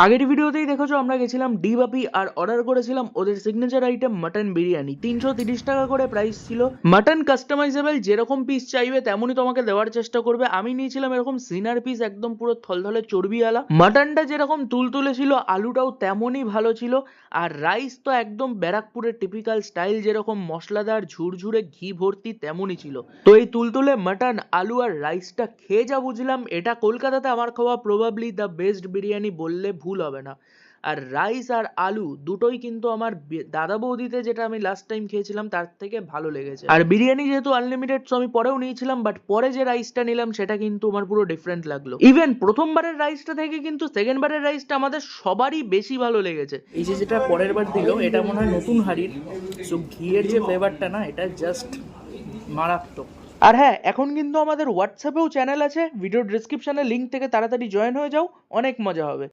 আগের ভিডিওতেই দেখেছো আমরা গেছিলাম ডি বাপি আর অর্ডার করেছিলাম ওদের সিগনেচার আইটেম মাটন বিরিয়ানি। 330 টাকা করে প্রাইস ছিল। মাটন কাস্টমাইজেবল, যেরকম পিস চাইবে তেমনই তোমাকে দেওয়ার চেষ্টা করবে। আমি নিয়েছিলাম এরকম সিনার পিস, একদম পুরো থলথলে চর্বিওয়ালা। মাটনটা যেরকম তুলতুলে ছিল, আলুটাও তেমনই ভালো ছিল। আর রাইস তো একদম ব্যারাকপুরের টিপিক্যাল স্টাইল, যেরকম মশলাদার ঝুরঝুরে ঘি ভর্তি তেমনই ছিল। তো এই তুলতুলে মাটন, আলু আর রাইসটা খেয়ে যা বুঝলাম, এটা কলকাতাতে আমার খাওয়া প্রবাবলি দ্য বেস্ট বিরিয়ানি বললে ভুল হবে না। আর রাইস আর আলু দুটোই কিন্তু আমার দাদা বৌদিতে যেটা আমি লাস্ট টাইম খেয়েছিলাম তার থেকে ভালো লেগেছে। আর বিরিয়ানি যেহেতু আনলিমিটেড, সো আমি পরেও নিয়েছিলাম, বাট পরে যে রাইসটা নিলাম সেটা কিন্তু আমার পুরো ডিফারেন্ট লাগলো। ইভেন প্রথমবারের রাইসটা থেকে কিন্তু সেকেন্ড বারের রাইসটা আমাদের সবারই বেশি ভালো লেগেছে। এই যে যেটা পরের বার দিল, এটা মনে হয় নতুন হাড়ির, সো ঘিয়ের যে ফ্লেভারটা না, এটা জাস্ট মারাত্মক। আর হ্যাঁ, এখন কিন্তু আমাদের হোয়াটসঅ্যাপেও চ্যানেল আছে, ভিডিও ডিসক্রিপশনে লিঙ্ক থেকে তাড়াতাড়ি জয়েন হয়ে যাও, অনেক মজা হবে।